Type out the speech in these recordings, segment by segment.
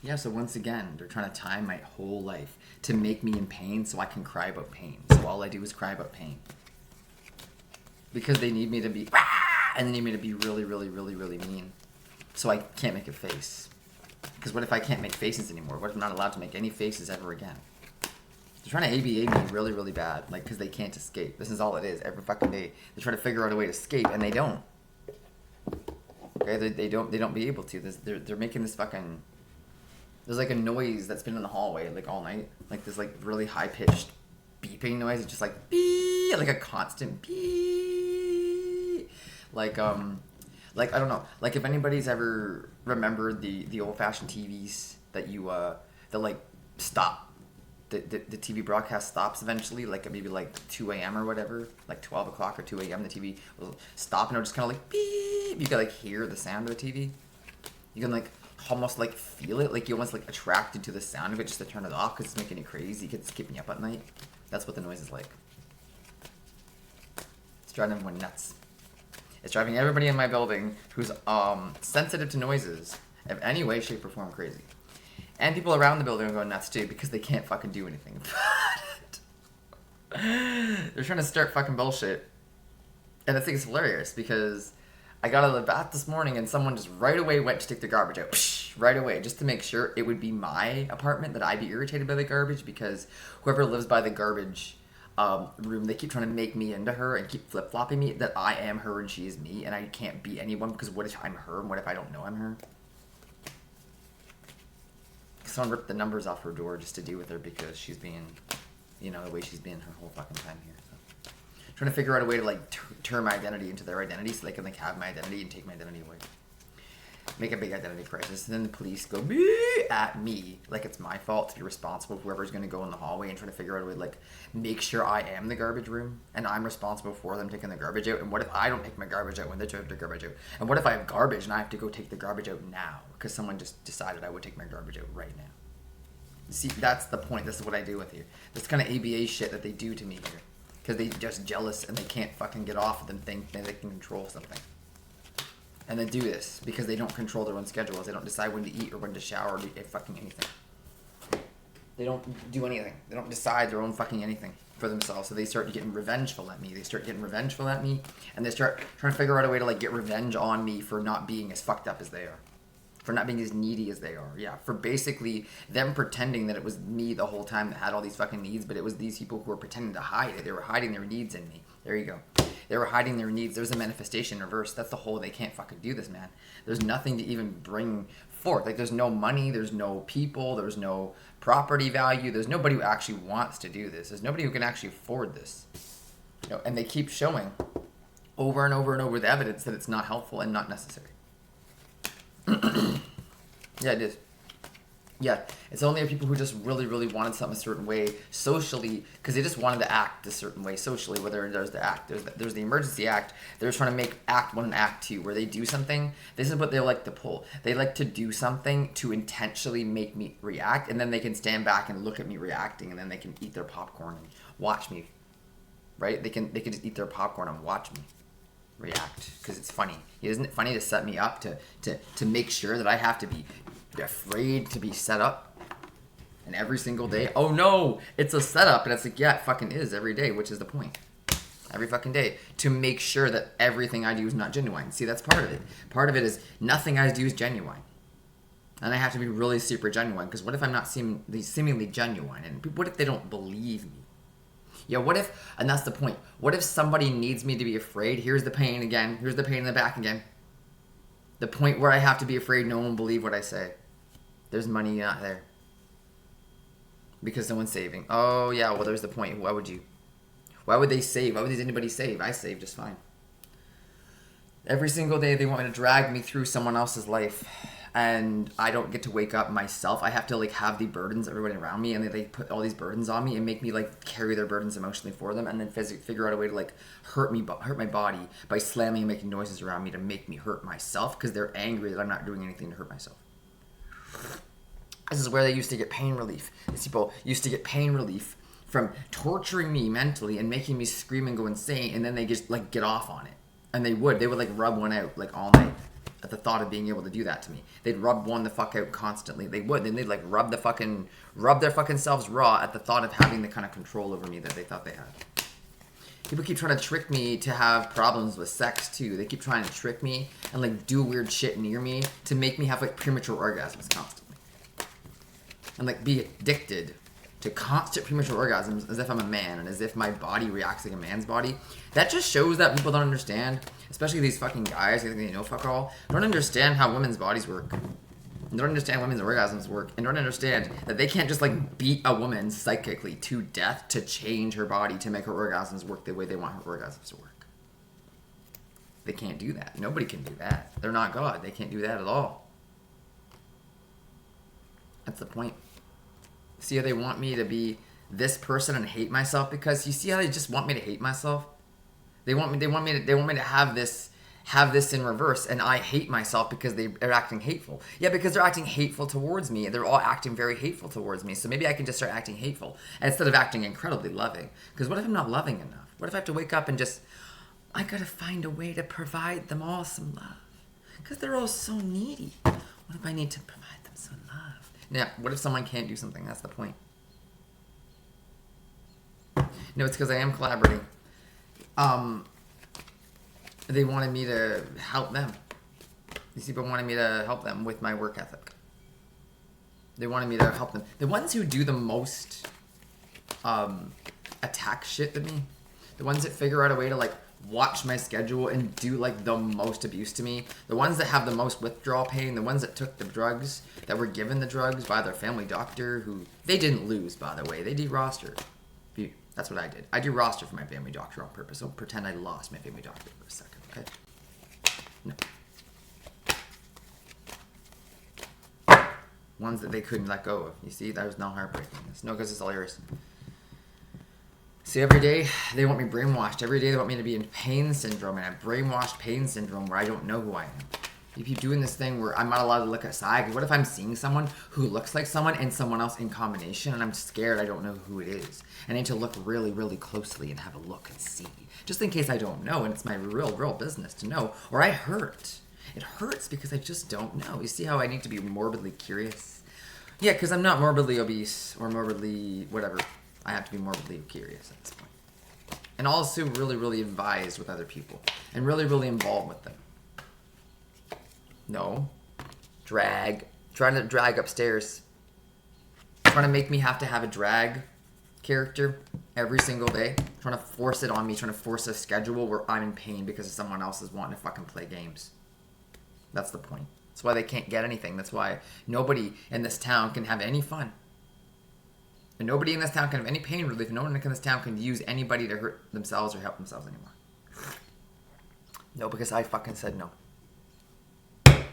Yeah, so once again, they're trying to time my whole life to make me in pain so I can cry about pain. So all I do is cry about pain. Because they need me to be, and they need me to be really, really, really, really mean. So I can't make a face. Because what if I can't make faces anymore? What if I'm not allowed to make any faces ever again? They're trying to ABA me really, really bad. Like, because they can't escape. This is all it is. Every fucking day, they try to figure out a way to escape, and they don't. Okay, they don't be able to. They're making this fucking... There's like a noise that's been in the hallway like all night. Like this like really high pitched beeping noise. It's just like beep, like a constant beep. Like I don't know. Like if anybody's ever remembered the old fashioned TVs that you that like stop. The TV broadcast stops eventually, like at maybe like 2 a.m. or whatever, like 12 o'clock or 2 a.m. The TV will stop and it'll just kind of like beep. You can like hear the sound of the TV. You can like almost like feel it, like you almost like attracted to the sound of it just to turn it off because it's making you crazy. It's keeping you up at night. That's what the noise is like. It's driving everyone nuts. It's driving everybody in my building who's sensitive to noises of any way, shape, or form crazy. And people around the building are going nuts too because they can't fucking do anything about it. They're trying to start fucking bullshit. And I think it's hilarious because I got out of the bath this morning and someone just right away went to take the garbage out. Psh, right away, just to make sure it would be my apartment, that I'd be irritated by the garbage because whoever lives by the garbage room, they keep trying to make me into her and keep flip-flopping me that I am her and she is me and I can't be anyone because what if I'm her and what if I don't know I'm her? Someone ripped the numbers off her door just to deal with her because she's being, you know, the way she's been her whole fucking time here. So. Trying to figure out a way to like turn my identity into their identity so they can like have my identity and take my identity away. Make a big identity crisis, and then the police go at me like it's my fault to be responsible for whoever's going to go in the hallway and try to figure out a way to like make sure I am the garbage room and I'm responsible for them taking the garbage out. And what if I don't take my garbage out when they take their garbage out? And what if I have garbage and I have to go take the garbage out now because someone just decided I would take my garbage out right now? See, that's the point. This is what I do with you. This kind of ABA shit that they do to me here because they're just jealous and they can't fucking get off of them think that they can control something. And they do this because they don't control their own schedules. They don't decide when to eat or when to shower or do fucking anything. They don't do anything. They don't decide their own fucking anything for themselves. So they start getting revengeful at me. And they start trying to figure out a way to like get revenge on me for not being as fucked up as they are. For not being as needy as they are. Yeah, for basically them pretending that it was me the whole time that had all these fucking needs, but it was these people who were pretending to hide it. They were hiding their needs in me. There you go. They were hiding their needs. There's a manifestation in reverse. That's the whole, they can't fucking do this, man. There's nothing to even bring forth. Like, there's no money, there's no people, there's no property value, there's nobody who actually wants to do this. There's nobody who can actually afford this. You know, and they keep showing over and over and over the evidence that it's not helpful and not necessary. Yeah, it is. Yeah, it's only people who just really, really wanted something a certain way socially, because they just wanted to act a certain way socially. Whether there's the act, there's the emergency act. They're trying to make act one and act two, where they do something. This is what they like to pull. They like to do something to intentionally make me react, and then they can stand back and look at me reacting, and then they can eat their popcorn and watch me. Right? They can just eat their popcorn and watch me react because it's funny. Isn't it funny to set me up to make sure that I have to be afraid to be set up? And every single day, oh no, it's a setup. And it's like, yeah, it fucking is every day, which is the point. Every fucking day. To make sure that everything I do is not genuine. See, that's part of it. Part of it is nothing I do is genuine. And I have to be really super genuine, because what if I'm not seemingly genuine? And what if they don't believe me? Yeah, what if, and that's the point, what if somebody needs me to be afraid? Here's the pain again. Here's the pain in the back again. The point where I have to be afraid no one will believe what I say. There's money not there. Because no one's saving. Oh, yeah, well, there's the point. Why would you? Why would they save? Why would anybody save? I save just fine. Every single day they want me to drag me through someone else's life. And I don't get to wake up myself. I have to like have the burdens of everybody around me, and they put all these burdens on me and make me like carry their burdens emotionally for them, and then figure out a way to like hurt my body by slamming and making noises around me to make me hurt myself because they're angry that I'm not doing anything to hurt myself. This is where they used to get pain relief. These people used to get pain relief from torturing me mentally and making me scream and go insane, and then they just like get off on it. And they would like rub one out like all night. at the thought of being able to do that to me. They'd rub one the fuck out constantly. They would. Then they'd like rub their fucking selves raw at the thought of having the kind of control over me that they thought they had. People keep trying to trick me to have problems with sex too. They keep trying to trick me and like do weird shit near me to make me have like premature orgasms constantly. And like be addicted to constant premature orgasms as if I'm a man and as if my body reacts like a man's body. That just shows that people don't understand, especially these fucking guys who think they know fuck all, don't understand how women's bodies work. Don't understand women's orgasms work, and don't understand that they can't just like beat a woman psychically to death to change her body to make her orgasms work the way they want her orgasms to work. They can't do that. Nobody can do that. They're not God. They can't do that at all. That's the point. See how they want me to be this person and hate myself? Because you see how they just want me to hate myself? They want me to have this in reverse, and I hate myself because they're acting hateful. Yeah, because they're acting hateful towards me. They're all acting very hateful towards me. So maybe I can just start acting hateful instead of acting incredibly loving. Because what if I'm not loving enough? What if I have to wake up and just, I gotta find a way to provide them all some love? Because they're all so needy. What if I need to provide them some love? Yeah, what if someone can't do something? That's the point. No, it's because I am collaborating. They wanted me to help them. These people wanted me to help them with my work ethic. They wanted me to help them. The ones who do the most attack shit to me, the ones that figure out a way to like watch my schedule and do like the most abuse to me, the ones that have the most withdrawal pain, the ones that took the drugs, that were given the drugs by their family doctor, who they didn't lose, by the way. They de-rostered. That's what I did. I de-roster for my family doctor on purpose. Don't pretend I lost my family doctor for a second, okay? No. Ones that they couldn't let go of. You see, that was not heartbreaking. No, because it's all yours. See, every day they want me brainwashed. Every day they want me to be in pain syndrome, and I brainwashed pain syndrome where I don't know who I am. You keep doing this thing where I'm not allowed to look aside. What if I'm seeing someone who looks like someone and someone else in combination, and I'm scared I don't know who it is? I need to look really, really closely and have a look and see. Just in case I don't know, and it's my real business to know, or I hurt. It hurts because I just don't know. You see how I need to be morbidly curious? Yeah, because I'm not morbidly obese or morbidly whatever. I have to be morbidly curious at this point. And also really, really advised with other people. And really, really involved with them. No. Drag. Trying to drag upstairs. Trying to make me have to have a drag character every single day. Trying to force it on me. Trying to force a schedule where I'm in pain because someone else is wanting to fucking play games. That's the point. That's why they can't get anything. That's why nobody in this town can have any fun. And nobody in this town can have any pain relief. No one in this town can use anybody to hurt themselves or help themselves anymore. No, because I fucking said no.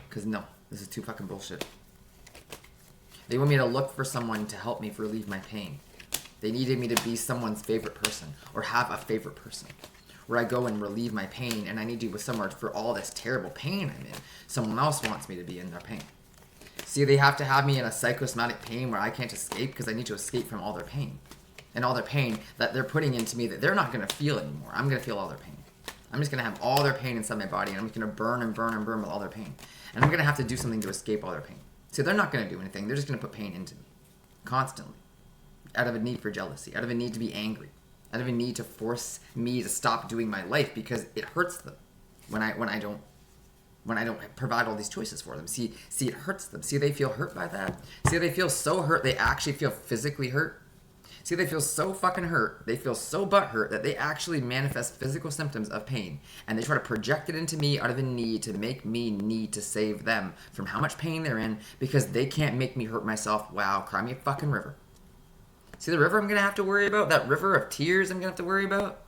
Because no, this is too fucking bullshit. They want me to look for someone to help me relieve my pain. They needed me to be someone's favorite person or have a favorite person. Where I go and relieve my pain, and I need to go somewhere for all this terrible pain I'm in. Someone else wants me to be in their pain. See, they have to have me in a psychosomatic pain where I can't escape because I need to escape from all their pain. And all their pain that they're putting into me that they're not going to feel anymore. I'm going to feel all their pain. I'm just going to have all their pain inside my body, and I'm just going to burn and burn and burn with all their pain. And I'm going to have to do something to escape all their pain. See, they're not going to do anything. They're just going to put pain into me. Constantly. Out of a need for jealousy. Out of a need to be angry. Out of a need to force me to stop doing my life because it hurts them when I don't provide all these choices for them. See, it hurts them. See, they feel hurt by that. See, they feel so hurt, they actually feel physically hurt. See, they feel so fucking hurt, they feel so butthurt that they actually manifest physical symptoms of pain. And they try to project it into me out of a need to make me need to save them from how much pain they're in because they can't make me hurt myself. Wow, cry me a fucking river. See the river I'm going to have to worry about? That river of tears I'm going to have to worry about?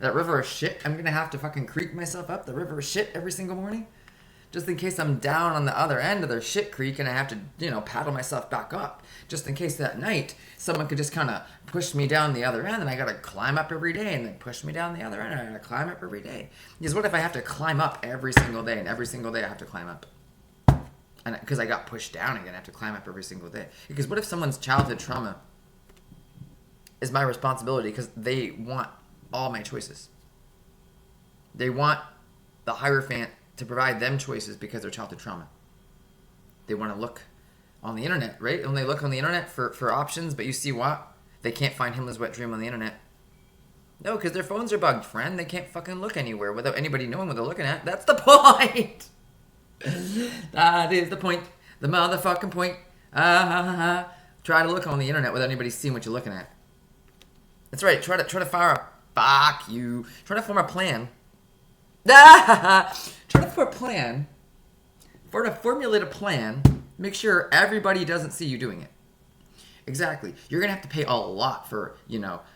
That river of shit I'm going to have to fucking creek myself up? The river of shit every single morning? Just in case I'm down on the other end of their shit creek and I have to, paddle myself back up. Just in case that night someone could just kind of push me down the other end and I got to climb up every day and then push me down the other end and I got to climb up every day. Because what if I have to climb up every single day and every single day I have to climb up? And because I got pushed down again, I have to climb up every single day. Because what if someone's childhood trauma is my responsibility because they want all my choices? They want the Hierophant to provide them choices because they're childhood trauma. They want to look on the internet, right? And they look on the internet for options, but you see what? They can't find Himmler's wet dream on the internet. No, because their phones are bugged, friend. They can't fucking look anywhere without anybody knowing what they're looking at. That's the point. That is the point. The motherfucking point. Try to look on the internet without anybody seeing what you're looking at. That's right. Try to fire a... Fuck you. Try to form a plan. Try to form a plan. To formulate a plan, make sure everybody doesn't see you doing it. Exactly. You're going to have to pay a lot for,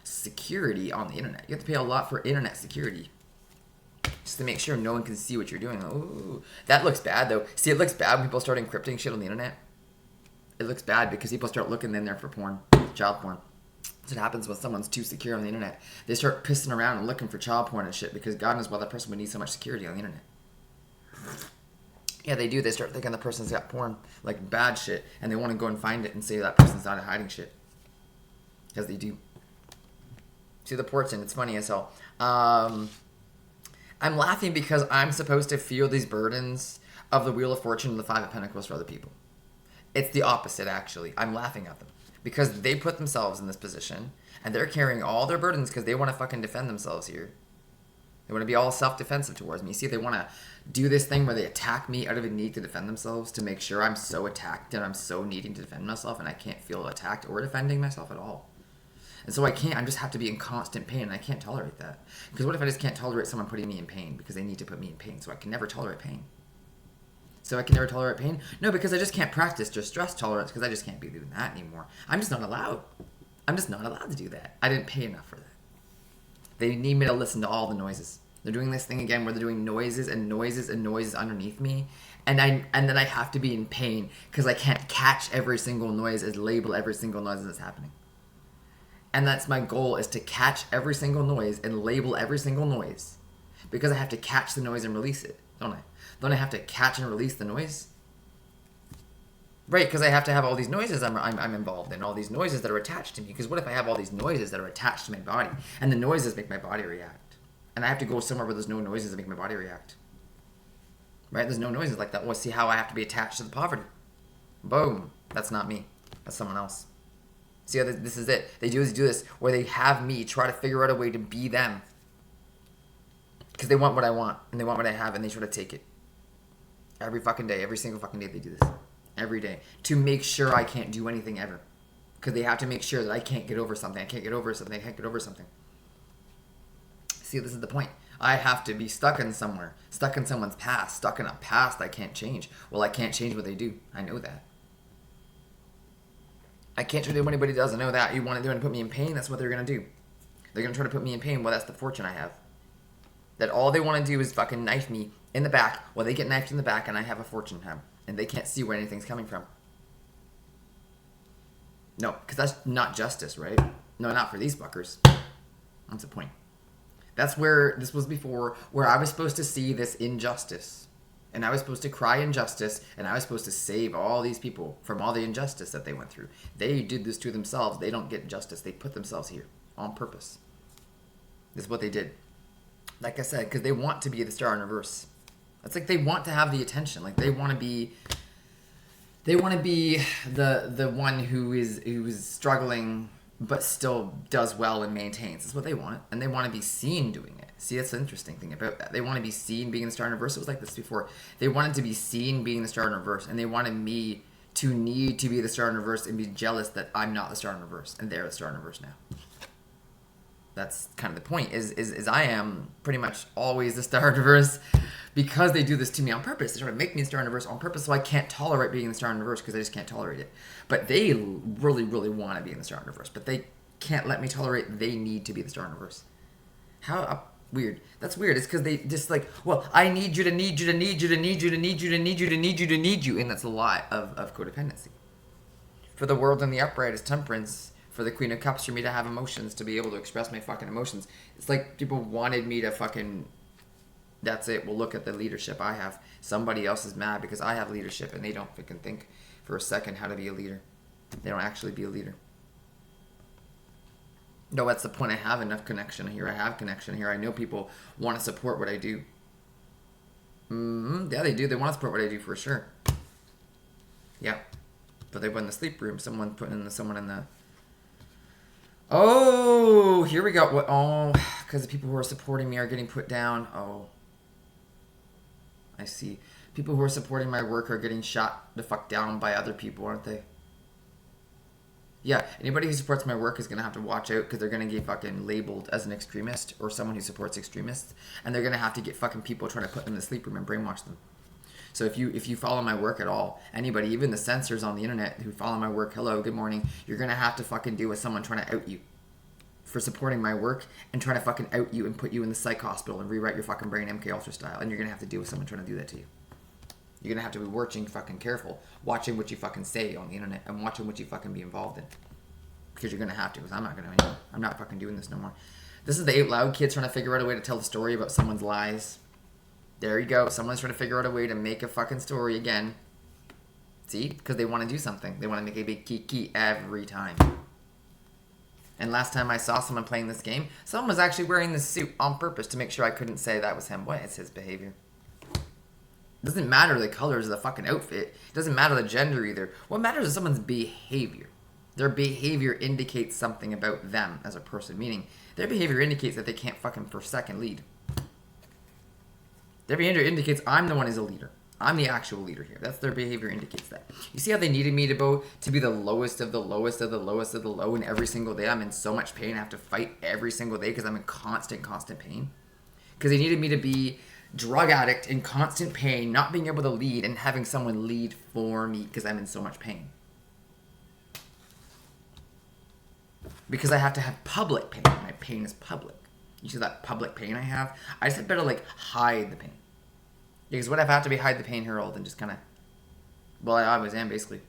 security on the internet. You have to pay a lot for internet security. Just to make sure no one can see what you're doing. Ooh, that looks bad, though. See, it looks bad when people start encrypting shit on the internet. It looks bad because people start looking in there for porn. Child porn. That's what happens when someone's too secure on the internet. They start pissing around and looking for child porn and shit because God knows why that person would need so much security on the internet. Yeah, they do. They start thinking the person's got porn, like bad shit, and they want to go and find it and say that person's not hiding shit. Because they do. See the ports in. It's funny as hell. I'm laughing because I'm supposed to feel these burdens of the Wheel of Fortune and the Five of Pentacles for other people. It's the opposite, actually. I'm laughing at them. Because they put themselves in this position, and they're carrying all their burdens because they want to fucking defend themselves here. They want to be all self-defensive towards me. See, they want to do this thing where they attack me out of a need to defend themselves to make sure I'm so attacked and I'm so needing to defend myself and I can't feel attacked or defending myself at all. And so I just have to be in constant pain and I can't tolerate that. Because what if I just can't tolerate someone putting me in pain because they need to put me in pain? So I can never tolerate pain. So I can never tolerate pain? No, because I just can't practice distress tolerance because I just can't be doing that anymore. I'm just not allowed. I'm just not allowed to do that. I didn't pay enough for that. They need me to listen to all the noises. They're doing this thing again where they're doing noises and noises and noises underneath me. And then I have to be in pain because I can't catch every single noise and label every single noise that's happening. And that's my goal, is to catch every single noise and label every single noise. Because I have to catch the noise and release it, don't I? Don't I have to catch and release the noise? Right, because I have to have all these noises I'm involved in, all these noises that are attached to me. Because what if I have all these noises that are attached to my body, and the noises make my body react? And I have to go somewhere where there's no noises that make my body react. Right? There's no noises like that. Well, see how I have to be attached to the poverty. Boom. That's not me. That's someone else. See how this is it. They do this where they have me try to figure out a way to be them. Because they want what I want, and they want what I have, and they try to take it. Every fucking day. Every single fucking day they do this. Every day, to make sure I can't do anything ever. Because they have to make sure that I can't get over something. I can't get over something. I can't get over something. See, this is the point. I have to be stuck in somewhere. Stuck in someone's past. Stuck in a past I can't change. Well, I can't change what they do. I know that. I can't change what anybody does. I know that. You want to do and put me in pain? That's what they're going to do. They're going to try to put me in pain. Well, that's the fortune I have. That all they want to do is fucking knife me in the back. Well, they get knifed in the back and I have a fortune have. And they can't see where anything's coming from. No, because that's not justice, right? No, not for these fuckers. That's the point. That's where this was before, where I was supposed to see this injustice. And I was supposed to cry injustice, and I was supposed to save all these people from all the injustice that they went through. They did this to themselves. They don't get justice. They put themselves here on purpose. This is what they did. Like I said, because they want to be the star in reverse. It's like they want to have the attention. Like they want to be the one who is struggling but still does well and maintains. That's what they want. And they want to be seen doing it. See, that's the interesting thing about that. They want to be seen being the star in reverse. It was like this before. They wanted to be seen being the star in reverse, and they wanted me to need to be the star in reverse and be jealous that I'm not the star in reverse and they're the star in reverse now. That's kind of the point, is I am pretty much always the star in reverse because they do this to me on purpose. They try to make me the star in reverse on purpose, so I can't tolerate being the star in reverse because I just can't tolerate it. But they really, really want to be in the star in reverse, but they can't let me tolerate they need to be the star in reverse. How weird. That's weird. It's because they just like, well, I need you to need you to need you to need you to need you to need you to need you to need you, and that's a lot of codependency. For the world in the upright is temperance. For the Queen of Cups, for me to have emotions, to be able to express my fucking emotions. It's like people wanted me to fucking... That's it. Well, look at the leadership I have. Somebody else is mad because I have leadership and they don't fucking think for a second how to be a leader. They don't actually be a leader. No, that's the point. I have enough connection here. I have connection here. I know people want to support what I do. Yeah, they do. They want to support what I do for sure. Yeah. But they went in the sleep room. Someone someone in the... Oh, here we go. What? Oh, because the people who are supporting me are getting put down. Oh. I see. People who are supporting my work are getting shot the fuck down by other people, aren't they? Yeah, anybody who supports my work is going to have to watch out because they're going to get fucking labeled as an extremist or someone who supports extremists. And they're going to have to get fucking people trying to put them in the sleep room and brainwash them. So if you follow my work at all, anybody, even the censors on the internet who follow my work, hello, good morning, you're going to have to fucking deal with someone trying to out you for supporting my work and trying to fucking out you and put you in the psych hospital and rewrite your fucking brain MK Ultra style. And you're going to have to deal with someone trying to do that to you. You're going to have to be watching fucking careful, watching what you fucking say on the internet and watching what you fucking be involved in. Because you're going to have to, because I'm not going to anymore. I'm not fucking doing this no more. This is the 8 Loud kids trying to figure out a way to tell the story about someone's lies. There you go. Someone's trying to figure out a way to make a fucking story again. See? Because they want to do something. They want to make a big kiki every time. And last time I saw someone playing this game, someone was actually wearing this suit on purpose to make sure I couldn't say that was him. What is his behavior? It doesn't matter the colors of the fucking outfit. It doesn't matter the gender either. What matters is someone's behavior. Their behavior indicates something about them as a person. Meaning, their behavior indicates that they can't fucking for second lead. Their behavior indicates I'm the one who's a leader. I'm the actual leader here. That's their behavior indicates that. You see how they needed me to be the lowest of the lowest of the lowest of the low, and every single day I'm in so much pain. I have to fight every single day because I'm in constant pain. Because they needed me to be drug addict in constant pain, not being able to lead, and having someone lead for me because I'm in so much pain. Because I have to have public pain. My pain is public. You see that public pain I have? I just had better like hide the pain. Because what if I have to be hide the pain herald and just kind of... Well, I always am, basically.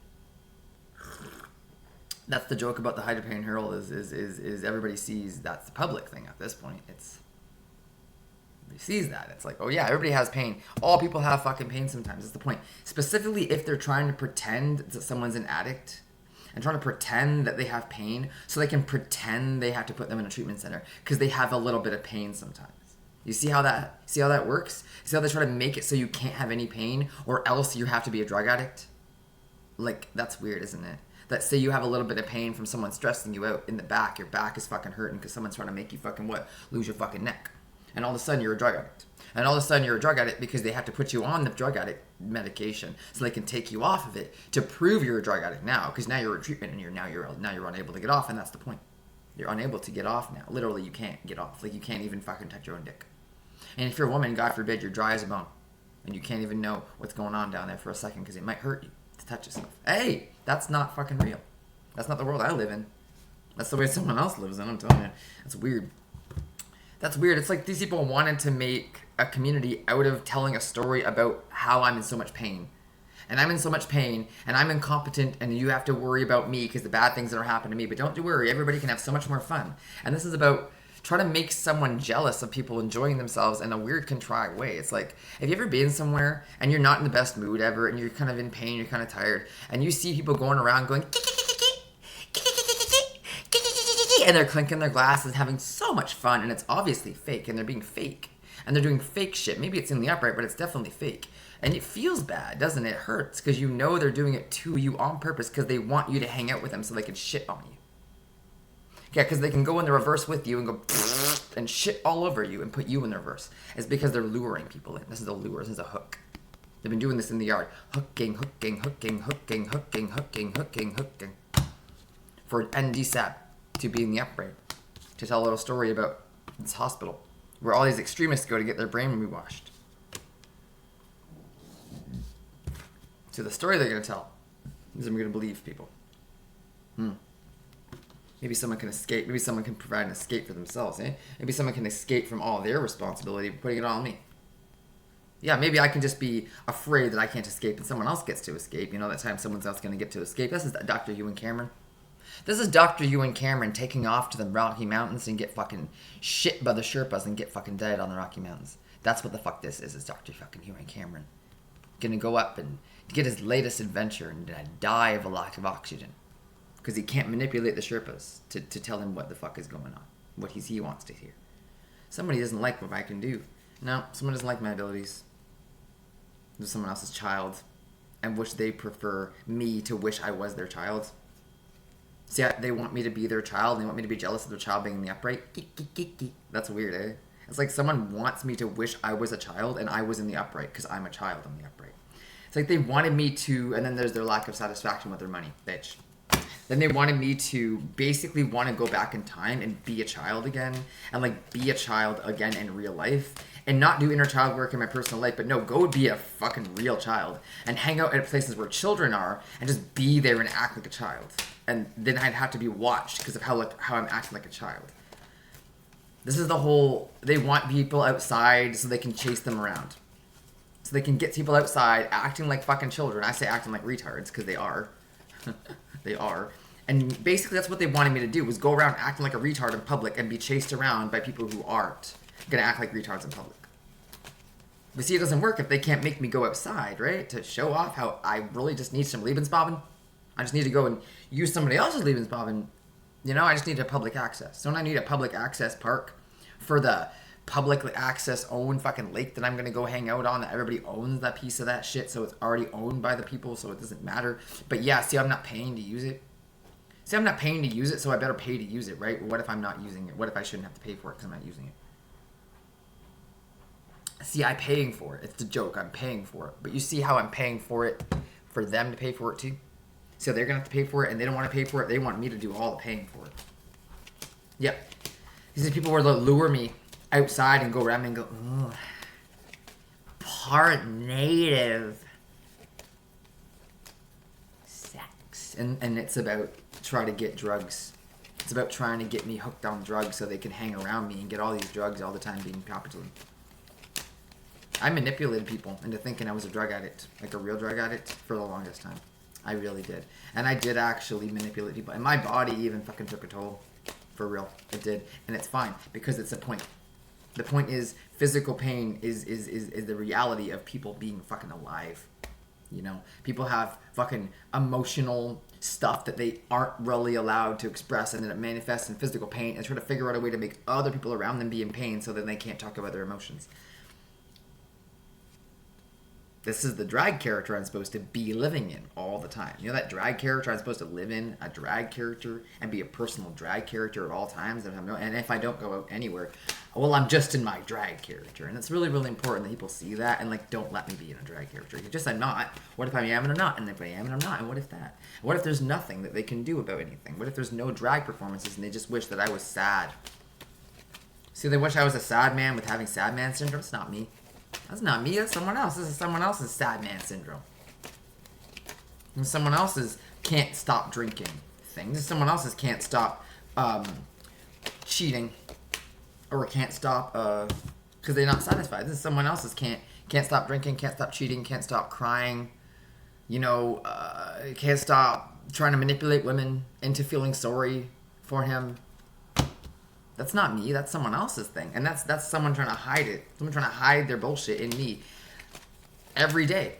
That's the joke about the hide the pain herald is everybody sees that's the public thing at this point. Everybody sees that. It's like, oh yeah, everybody has pain. All people have fucking pain sometimes. That's the point. Specifically if they're trying to pretend that someone's an addict and trying to pretend that they have pain so they can pretend they have to put them in a treatment center because they have a little bit of pain sometimes. You see how that works? You see how they try to make it so you can't have any pain or else you have to be a drug addict? Like, that's weird, isn't it? That say you have a little bit of pain from someone stressing you out in the back, your back is fucking hurting because someone's trying to make you fucking what? Lose your fucking neck. And all of a sudden you're a drug addict. And all of a sudden you're a drug addict because they have to put you on the drug addict medication so they can take you off of it to prove you're a drug addict now because now you're in treatment and you're unable to get off, and that's the point. You're unable to get off now. Literally, you can't get off. Like, you can't even fucking touch your own dick. And if you're a woman, God forbid, you're dry as a bone. And you can't even know what's going on down there for a second because it might hurt you to touch yourself. Hey, that's not fucking real. That's not the world I live in. That's the way someone else lives in, I'm telling you. That's weird. That's weird. It's like these people wanted to make a community out of telling a story about how I'm in so much pain. And I'm in so much pain, and I'm incompetent, and you have to worry about me because the bad things that are happening to me. But don't you worry, everybody can have so much more fun. And this is about trying to make someone jealous of people enjoying themselves in a weird, contrived way. It's like, have you ever been somewhere and you're not in the best mood ever and you're kind of in pain, you're kind of tired, and you see people going around going, and they're clinking their glasses, having so much fun, and it's obviously fake, and they're being fake. And they're doing fake shit. Maybe it's in the upright, but it's definitely fake. And it feels bad, doesn't it? It hurts, because you know they're doing it to you on purpose, because they want you to hang out with them so they can shit on you. Yeah, because they can go in the reverse with you and go and shit all over you and put you in the reverse. It's because they're luring people in. This is a lure. This is a hook. They've been doing this in the yard. Hooking. For NDSAP to be in the upright. To tell a little story about this hospital. Where all these extremists go to get their brain rewashed. So the story they're going to tell is I'm going to believe people. Maybe someone can escape. Maybe someone can provide an escape for themselves, eh? Maybe someone can escape from all their responsibility, putting it all on me. Yeah, maybe I can just be afraid that I can't escape and someone else gets to escape. You know, that time someone else is going to get to escape. This is Dr. Ewan Cameron. This is Dr. Ewan Cameron taking off to the Rocky Mountains and get fucking shit by the Sherpas and get fucking dead on the Rocky Mountains. That's what the fuck this is Dr. fucking Ewan Cameron. Gonna go up and get his latest adventure and die of a lack of oxygen. Because he can't manipulate the Sherpas to tell him what the fuck is going on. What he wants to hear. Somebody doesn't like what I can do. No, someone doesn't like my abilities. with someone else's child and wish they prefer me to wish I was their child. See, they want me to be their child and they want me to be jealous of their child being in the upright. That's weird, eh? It's like someone wants me to wish I was a child and I was in the upright because I'm a child in the upright. It's like they wanted me to, and then there's their lack of satisfaction with their money, bitch. Then they wanted me to basically want to go back in time and be a child again and like be a child again in real life and not do inner child work in my personal life, but no, go be a fucking real child and hang out at places where children are and just be there and act like a child. And then I'd have to be watched because of how I'm acting like a child. This is the whole, they want people outside so they can chase them around. So they can get people outside acting like fucking children. I say acting like retards because they are. They are. And basically that's what they wanted me to do, was go around acting like a retard in public and be chased around by people who aren't going to act like retards in public. But see, it doesn't work if they can't make me go outside, right? To show off how I really just need some Lebensbobbing. I just need to go and use somebody else's Lebensbobbing. You know, I just need a public access. Don't I need a public access park for the public access owned fucking lake that I'm going to go hang out on, that everybody owns that piece of that shit, so it's already owned by the people, so it doesn't matter. But yeah, see, I'm not paying to use it. See, I'm not paying to use it, so I better pay to use it, right? What if I'm not using it? What if I shouldn't have to pay for it because I'm not using it? See, I'm paying for it. It's a joke. I'm paying for it. But you see how I'm paying for it for them to pay for it too? So they're going to have to pay for it, and they don't want to pay for it. They want me to do all the paying for it. Yep. These are people where they'll lure me outside and go around and go, ooh, part native sex. And it's about trying to get drugs. It's about trying to get me hooked on drugs so they can hang around me and get all these drugs all the time being popped to them. I manipulated people into thinking I was a drug addict, like a real drug addict, for the longest time. I really did. And I did actually manipulate people. And my body even fucking took a toll. For real. It did. And it's fine because it's a point. The point is physical pain is the reality of people being fucking alive. You know? People have fucking emotional stuff that they aren't really allowed to express, and then it manifests in physical pain and try to figure out a way to make other people around them be in pain so then they can't talk about their emotions. This is the drag character I'm supposed to be living in all the time. You know that drag character I'm supposed to live in? A drag character and be a personal drag character at all times. And if I don't go out anywhere, well, I'm just in my drag character. And it's really, really important that people see that and, like, don't let me be in a drag character. Just I'm not. What if I am and I'm not? And if I am and I'm not? And what if that? What if there's nothing that they can do about anything? What if there's no drag performances and they just wish that I was sad? See, they wish I was a sad man with having sad man syndrome? It's not me. That's not me, that's someone else. This is someone else's sad man syndrome. And someone else's can't stop drinking thing. This is someone else's can't stop cheating. Or can't stop because they're not satisfied. This is someone else's can't stop drinking, can't stop cheating, can't stop crying. You know, can't stop trying to manipulate women into feeling sorry for him. That's not me. That's someone else's thing. And that's someone trying to hide it. Someone trying to hide their bullshit in me every day.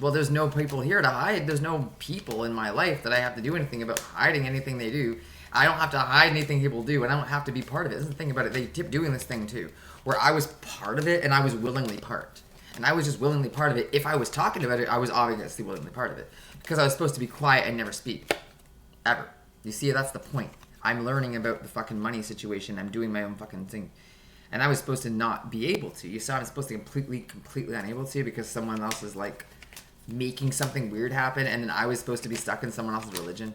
Well, there's no people here to hide. There's no people in my life that I have to do anything about hiding anything they do. I don't have to hide anything people do, and I don't have to be part of it. This is the thing about it. They keep doing this thing, too, where I was part of it, and I was willingly part. And I was just willingly part of it. If I was talking about it, I was obviously willingly part of it. Because I was supposed to be quiet and never speak. Ever. You see, that's the point. I'm learning about the fucking money situation. I'm doing my own fucking thing. And I was supposed to not be able to. You saw I'm supposed to completely unable to because someone else is, like, making something weird happen, and then I was supposed to be stuck in someone else's religion.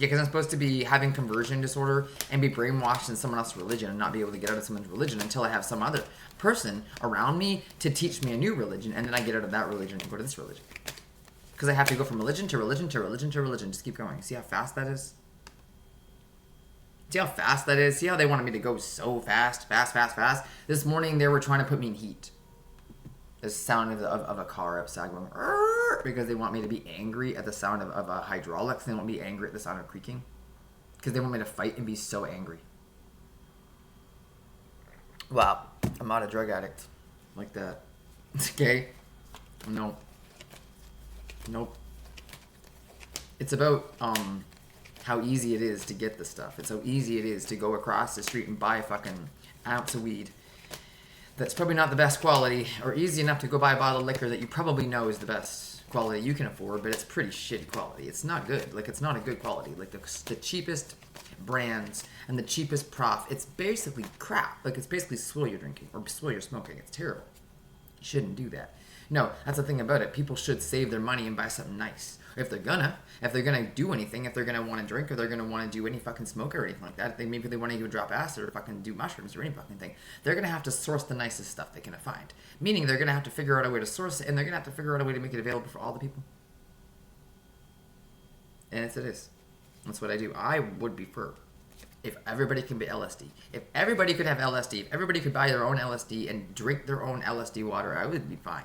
Yeah, because I'm supposed to be having conversion disorder and be brainwashed in someone else's religion and not be able to get out of someone's religion until I have some other person around me to teach me a new religion, and then I get out of that religion and go to this religion. Because I have to go from religion to religion to religion to religion. Just keep going. See how fast that is? See how fast that is? See how they wanted me to go so fast? Fast. This morning they were trying to put me in heat. The sound of a car outside going, because they want me to be angry at the sound of a hydraulics. They want me angry at the sound of creaking. Because they want me to fight and be so angry. Wow. I'm not a drug addict. Like that. Okay? No. Nope. It's about how easy it is to get the stuff. It's how easy it is to go across the street and buy a fucking ounce of weed. that's probably not the best quality, or easy enough to go buy a bottle of liquor that you probably know is the best quality you can afford, but it's pretty shitty quality. It's not good. Like, it's not a good quality. Like, the cheapest brands and the cheapest prof, it's basically crap. Like, it's basically swill you're drinking or swill you're smoking. It's terrible. You shouldn't do that. No, that's the thing about it. People should save their money and buy something nice. If they're gonna do anything, if they're gonna want to drink or they're gonna want to do any fucking smoke or anything like that, maybe they want to even drop acid or fucking do mushrooms or any fucking thing, they're gonna have to source the nicest stuff they can find. Meaning they're gonna have to figure out a way to source it, and they're gonna have to figure out a way to make it available for all the people. And it is. That's what I do. I would prefer if everybody can be LSD. If everybody could have LSD, if everybody could buy their own LSD and drink their own LSD water, I would be fine.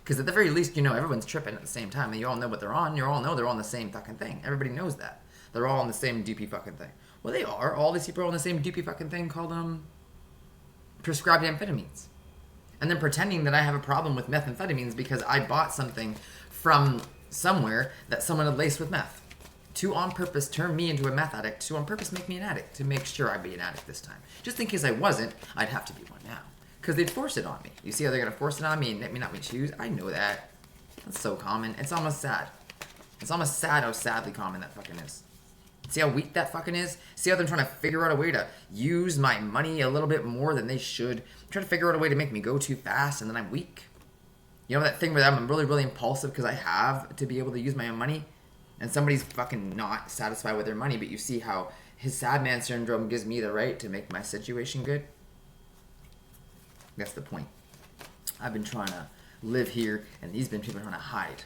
Because at the very least, everyone's tripping at the same time. And you all know what they're on. You all know they're on the same fucking thing. Everybody knows that. They're all on the same doopy fucking thing. Well, they are. All these people are on the same doopy fucking thing called prescribed amphetamines. And then pretending that I have a problem with methamphetamines because I bought something from somewhere that someone had laced with meth. To on purpose turn me into a meth addict. To on purpose make me an addict. To make sure I'd be an addict this time. Just in case I wasn't, I'd have to be one now. Because they'd force it on me. You see how they're going to force it on me and let me not choose? I know that. That's so common. It's almost sad. It's almost sad how sadly common that fucking is. See how weak that fucking is? See how they're trying to figure out a way to use my money a little bit more than they should? Trying to figure out a way to make me go too fast and then I'm weak? You know that thing where I'm really, really impulsive because I have to be able to use my own money? And somebody's fucking not satisfied with their money, but you see how his sad man syndrome gives me the right to make my situation good? That's the point. I've been trying to live here, and these been people trying to hide.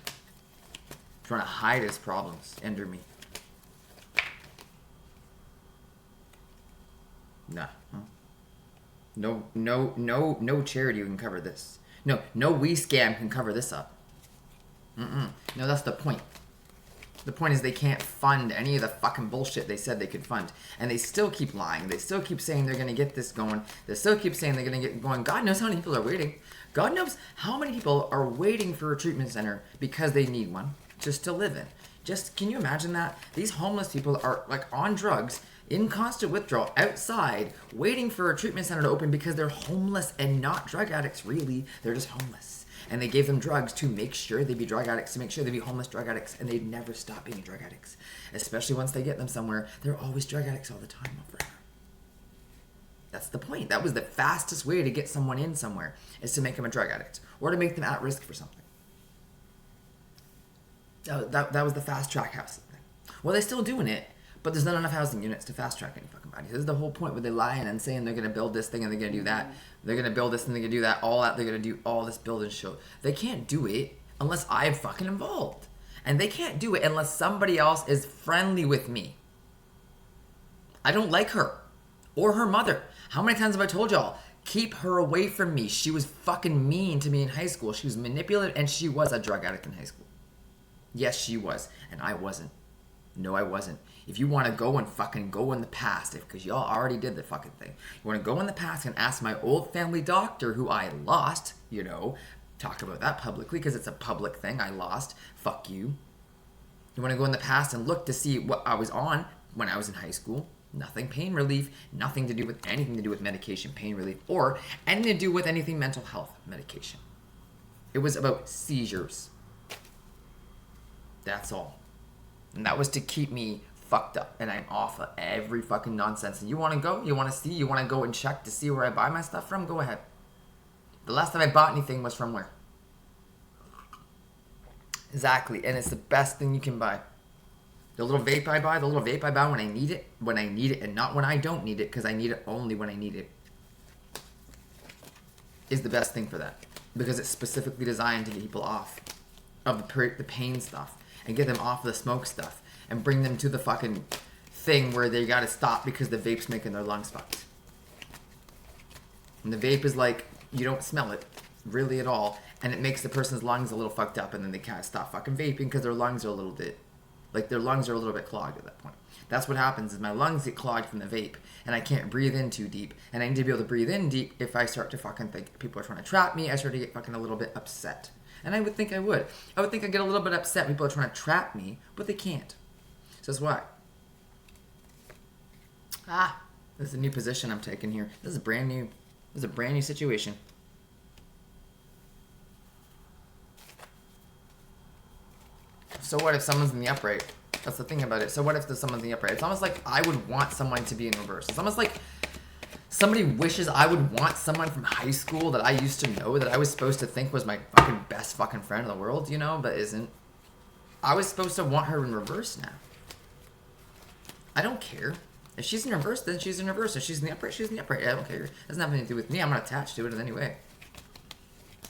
Trying to hide his problems under me. Nah. Huh? No charity can cover this. No we scam can cover this up. No, that's the point. The point is they can't fund any of the fucking bullshit they said they could fund. And they still keep lying. They still keep saying they're going to get this going. They still keep saying they're going to get going. God knows how many people are waiting. God knows how many people are waiting for a treatment center because they need one just to live in. Just, can you imagine that? These homeless people are like on drugs, in constant withdrawal, outside, waiting for a treatment center to open because they're homeless and not drug addicts, really. They're just homeless. And they gave them drugs to make sure they'd be drug addicts, to make sure they'd be homeless drug addicts, and they'd never stop being drug addicts. Especially once they get them somewhere, they're always drug addicts all the time, forever. That's the point. That was the fastest way to get someone in somewhere, is to make them a drug addict, or to make them at risk for something. That was the fast track housing thing. Well, they're still doing it, but there's not enough housing units to fast track any fucking body. This is the whole point where they're lying and saying they're going to build this thing and they're going to do that. They're going to build this and they're going to do that. All that. They're going to do all this build and show. They can't do it unless I'm fucking involved. And they can't do it unless somebody else is friendly with me. I don't like her. Or her mother. How many times have I told y'all? Keep her away from me. She was fucking mean to me in high school. She was manipulative and she was a drug addict in high school. Yes, she was. And I wasn't. No, I wasn't. If you want to go and fucking go in the past, because y'all already did the fucking thing. You want to go in the past and ask my old family doctor, who I lost, talk about that publicly, because it's a public thing. I lost. Fuck you. You want to go in the past and look to see what I was on when I was in high school. Nothing pain relief, anything to do with medication pain relief, or anything to do with anything mental health medication. It was about seizures. That's all. And that was to keep me fucked up. And I'm off of every fucking nonsense. And you want to go? You want to see? You want to go and check to see where I buy my stuff from? Go ahead. The last time I bought anything was from where? Exactly. And it's the best thing you can buy. The little vape I buy when I need it, and not when I don't need it, because I need it only when I need it, is the best thing for that. Because it's specifically designed to get people off of the pain stuff. And get them off the smoke stuff. And bring them to the fucking thing where they gotta stop because the vape's making their lungs fucked. And the vape is like, you don't smell it, really at all. And it makes the person's lungs a little fucked up and then they can't stop fucking vaping because their lungs are a little bit, clogged at that point. That's what happens is my lungs get clogged from the vape and I can't breathe in too deep. And I need to be able to breathe in deep if I start to fucking think people are trying to trap me. I start to get fucking a little bit upset. And I would think I would. I would think I'd get a little bit upset. People are trying to trap me, but they can't. So that's why. This is a new position I'm taking here. This is brand new. This is a brand new situation. So what if someone's in the upright? That's the thing about it. So what if there's someone in the upright? It's almost like I would want someone to be in reverse. It's almost like somebody wishes I would want someone from high school that I used to know that I was supposed to think was my fucking best fucking friend in the world, you know, but isn't. I was supposed to want her in reverse now. I don't care. If she's in reverse, then she's in reverse. If she's in the upright, she's in the upright. I don't care. It doesn't have anything to do with me. I'm not attached to it in any way.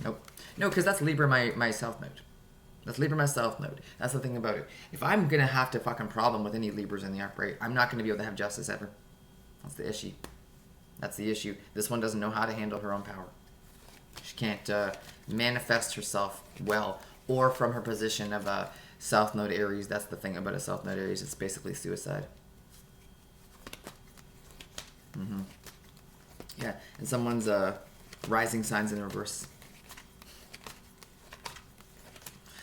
Nope. No, because that's Libra my self node. That's Libra my self node. That's the thing about it. If I'm going to have to fucking problem with any Libras in the upright, I'm not going to be able to have justice ever. That's the issue. That's the issue. This one doesn't know how to handle her own power. She can't manifest herself well, or from her position of a South Node Aries. That's the thing about a South Node Aries. It's basically suicide. Yeah, and someone's rising signs in reverse.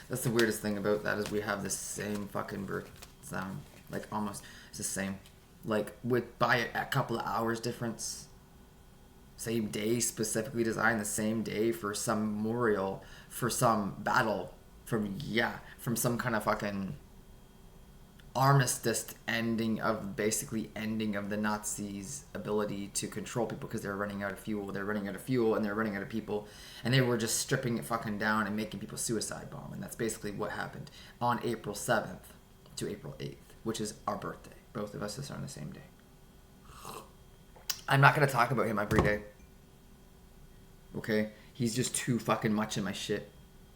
That's the weirdest thing about that is we have the same fucking birth sound. Like, almost. It's the same. Like, by a couple of hours difference. Same day, specifically designed the same day for some memorial, for some battle, from some kind of fucking armistice ending of the Nazis' ability to control people because they're running out of fuel. They're running out of fuel and they're running out of people, and they were just stripping it fucking down and making people suicide bomb. And that's basically what happened on April 7th to April 8th, which is our birthday. Both of us are on the same day. I'm not going to talk about him every day. Okay? He's just too fucking much in my shit.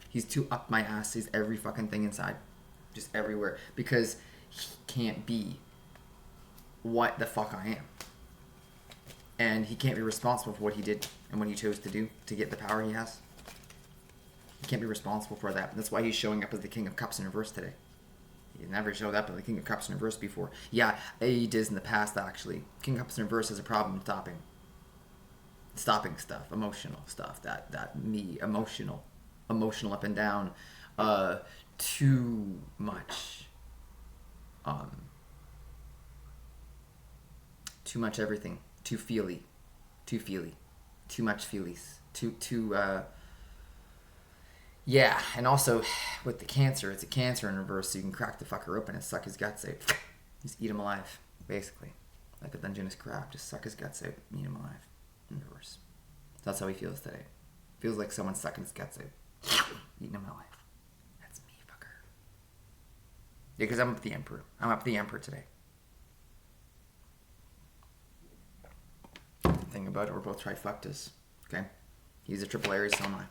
He's too up my ass. He's every fucking thing inside. Just everywhere. Because he can't be what the fuck I am. And he can't be responsible for what he did and what he chose to do to get the power he has. He can't be responsible for that. That's why he's showing up as the King of Cups in reverse today. He never showed up as the King of Cups in reverse before. Yeah, he did in the past, actually. King of Cups in reverse has a problem stopping stuff, emotional stuff, that me, emotional up and down, too much everything, too feely, too much feelies, yeah. And also with the Cancer, it's a Cancer in reverse, so you can crack the fucker open and suck his guts out. Just eat him alive, basically, like a Dungeness crab. Just suck his guts out, eat him alive in reverse. That's how he feels today. Feels like someone's sucking his guts out, eating him alive. That's me, fucker. Yeah, because I'm up the Emperor. I'm up the Emperor today. Thing about it, we're both trifectas. Okay? He's a triple Aries, so am I.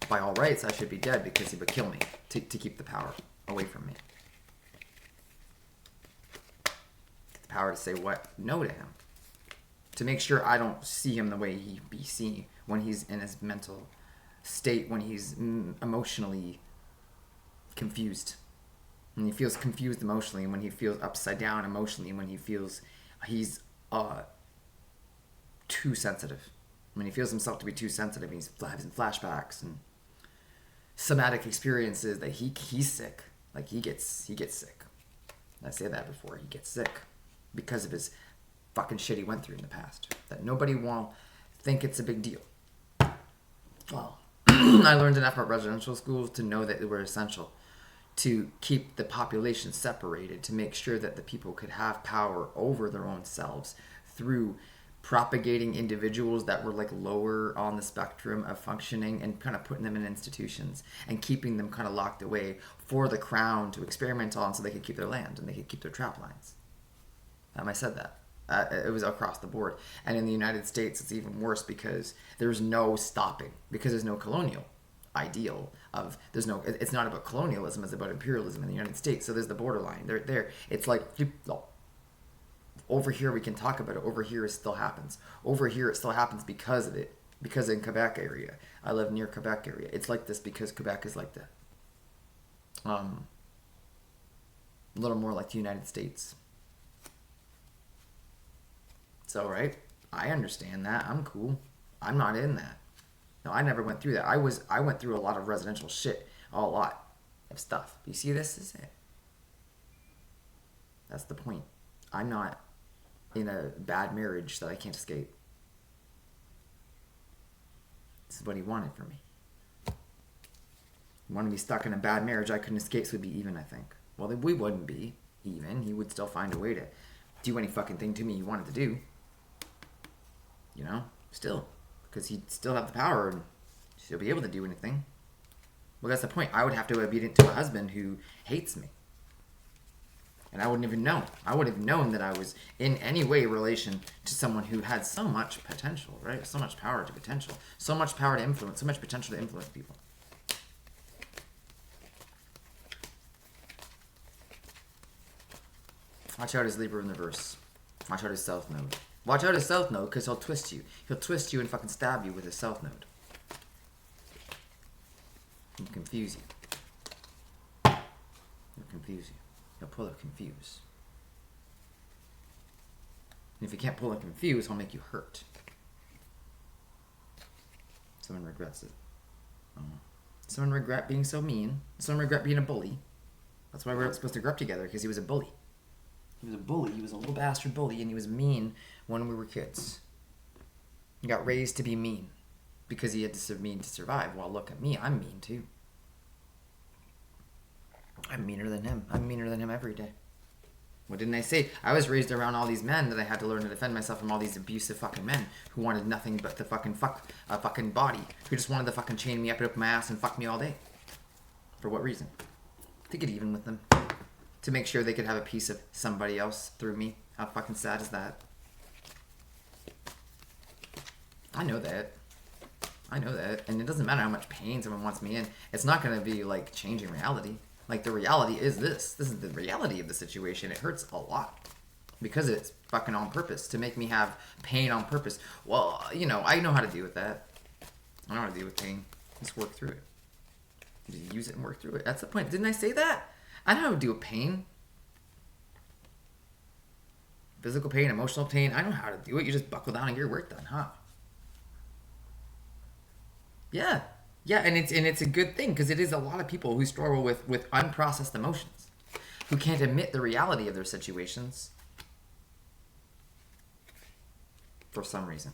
By all rights, I should be dead because he would kill me to keep the power away from me. Get the power to say what? No to him. To make sure I don't see him the way he be seen when he's in his mental state, when he's emotionally confused. When he feels confused emotionally, when he feels upside down emotionally, when he feels he's too sensitive. When he feels himself to be too sensitive, he's having flashbacks and somatic experiences that he's sick. Like he gets sick. I say that before. He gets sick because of his fucking shit he went through in the past. That nobody will think it's a big deal. Well, I learned enough about residential schools to know that they were essential to keep the population separated, to make sure that the people could have power over their own selves through propagating individuals that were like lower on the spectrum of functioning and kind of putting them in institutions and keeping them kind of locked away for the crown to experiment on so they could keep their land and they could keep their trap lines. I said that. It was across the board. And in the United States, it's even worse because there's no stopping, because there's no colonial ideal of, it's not about colonialism, it's about imperialism in the United States. So there's the borderline. There. It's like, over here we can talk about it. Over here it still happens. Over here it still happens because of it. Because in Quebec area, I live near Quebec area. It's like this because Quebec is like that. A little more like the United States. So, right? I understand that. I'm cool. I'm not in that. No, I never went through that. I went through a lot of residential shit. A lot of stuff. You see, this is it. That's the point. I'm not in a bad marriage that I can't escape. This is what he wanted for me. Want to be stuck in a bad marriage I couldn't escape, so we'd be even, I think. Well, then we wouldn't be even. He would still find a way to do any fucking thing to me he wanted to do. You know? Still. Because he'd still have the power and still be able to do anything. Well, that's the point. I would have to be obedient to a husband who hates me. And I wouldn't even know. I would have known that I was in any way relation to someone who had so much potential, right? So much power to potential. So much power to influence. So much potential to influence people. Watch out his Libra in the verse. Watch out his South Node. Watch out his South Node because he'll twist you. He'll twist you and fucking stab you with his South Node. He'll confuse you. He'll confuse you. He'll pull up confuse. And if he can't pull up confuse, he'll make you hurt. Someone regrets it. Someone regret being so mean. Someone regret being a bully. That's why we're supposed to grow up together, because he was a bully. He was a bully. He was a little bastard bully, and he was mean when we were kids. He got raised to be mean because he had to be mean to survive. Well, look at me. I'm mean too. I'm meaner than him. I'm meaner than him every day. What didn't I say? I was raised around all these men that I had to learn to defend myself from all these abusive fucking men who wanted nothing but the fucking fucking body. Who just wanted to fucking chain me up and open my ass and fuck me all day. For what reason? To get even with them. To make sure they could have a piece of somebody else through me. How fucking sad is that? I know that. I know that. And it doesn't matter how much pain someone wants me in. It's not going to be like changing reality. Like, the reality is this. This is the reality of the situation. It hurts a lot. Because it's fucking on purpose. To make me have pain on purpose. Well, you know, I know how to deal with that. I know how to deal with pain. Just work through it. Just use it and work through it. That's the point. Didn't I say that? I know how to deal with pain. Physical pain, emotional pain. I know how to do it. You just buckle down and get your work done, huh? Yeah. Yeah, and it's a good thing, because it is a lot of people who struggle with unprocessed emotions, who can't admit the reality of their situations for some reason.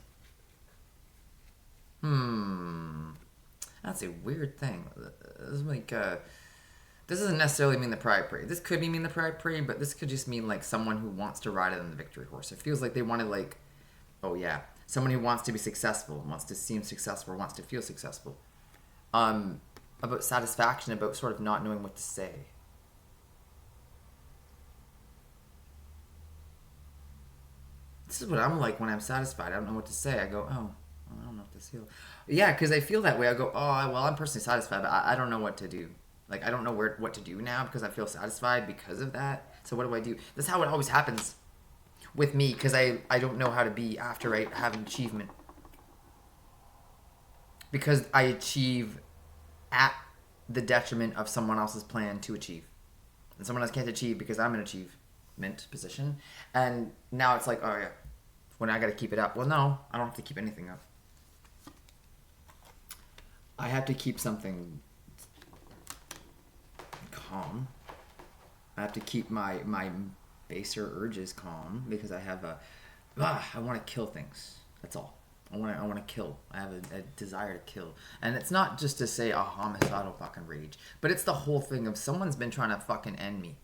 That's a weird thing. It's like, this doesn't necessarily mean the pride parade. This could mean the pride parade, but this could just mean like someone who wants to ride it on the victory horse. It feels like they want to, like, oh yeah, someone who wants to be successful, wants to seem successful, wants to feel successful. About satisfaction, about sort of not knowing what to say. This is what I'm like when I'm satisfied. I don't know what to say. I go, oh, I don't know what to say. Yeah, because I feel that way. I go, oh, well, I'm personally satisfied, but I don't know what to do. Like, I don't know what to do now because I feel satisfied because of that. So what do I do? That's how it always happens with me, because I don't know how to be after I have an achievement. Because I achieve at the detriment of someone else's plan to achieve. And someone else can't achieve because I'm in achievement position. And now it's like, oh yeah, when I got to keep it up. Well, no, I don't have to keep anything up. I have to keep something calm. I have to keep my baser urges calm, because I have I want to kill things. That's all. I want to kill. I have a desire to kill. And it's not just to say a homicidal fucking rage, but it's the whole thing of someone's been trying to fucking end me.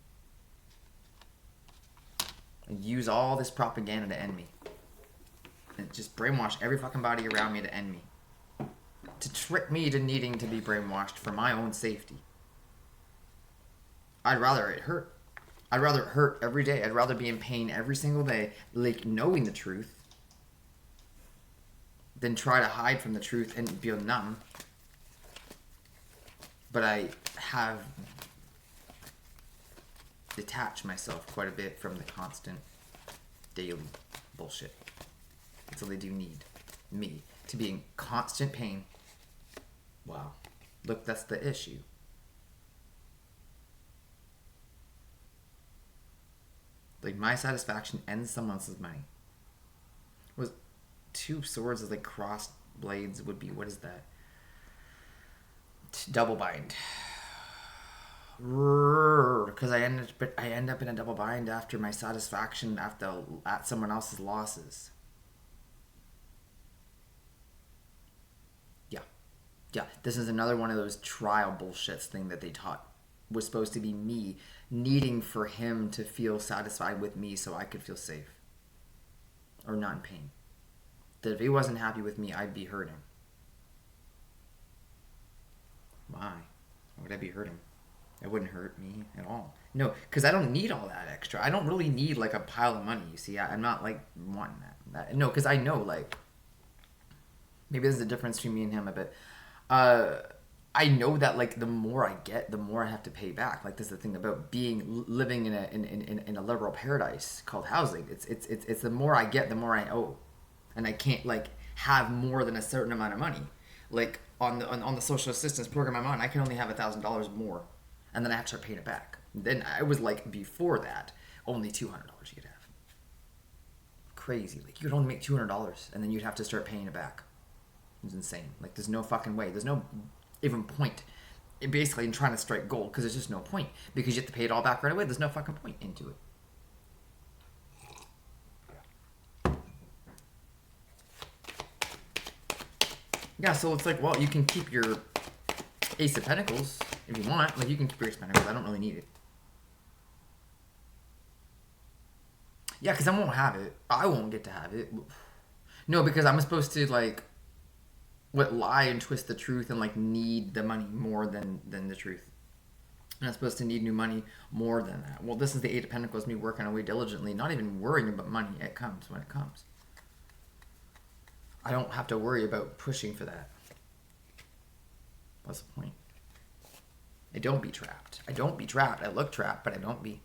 And use all this propaganda to end me. And just brainwash every fucking body around me to end me. To trick me to needing to be brainwashed for my own safety. I'd rather it hurt. I'd rather it hurt every day. I'd rather be in pain every single day, like knowing the truth, than try to hide from the truth and feel numb. But I have detached myself quite a bit from the constant daily bullshit. So they do need me to be in constant pain. Wow. Look, that's the issue. Like, my satisfaction ends someone else's money. Was two swords as like crossed blades would be, what is that? Double bind. Because I end up in a double bind after my satisfaction at someone else's losses. Yeah. Yeah, this is another one of those trial bullshits thing that they taught was supposed to be me needing for him to feel satisfied with me so I could feel safe or not in pain. That if he wasn't happy with me, I'd be hurting. Why? Why would I be hurting? It wouldn't hurt me at all. No, because I don't need all that extra. I don't really need like a pile of money. You see, I'm not like wanting that. No, because I know like maybe there's a difference between me and him a bit. I know that like the more I get, the more I have to pay back. Like this is the thing about living in a liberal paradise called housing. It's the more I get, the more I owe, and I can't like have more than a certain amount of money. Like on the social assistance program I'm on, I can only have $1,000 more, and then I have to start paying it back. Then I was like before that, only $200 you could have. Crazy. Like you could only make $200, and then you'd have to start paying it back. It's insane. Like there's no fucking way. There's no even point basically in trying to strike gold because there's just no point because you have to pay it all back right away. There's no fucking point into it. Yeah, so it's like, well, you can keep your Ace of Pentacles if you want. Like you can keep your Ace of Pentacles. I don't really need it. Yeah, because I won't have it. I won't get to have it. No, because I'm supposed to like lie and twist the truth and like need the money more than the truth. And I'm supposed to need new money more than that. Well, this is the Eight of Pentacles, me working away diligently, not even worrying about money. It comes when it comes. I don't have to worry about pushing for that. What's the point? I don't be trapped. I don't be trapped. I look trapped, but I don't be.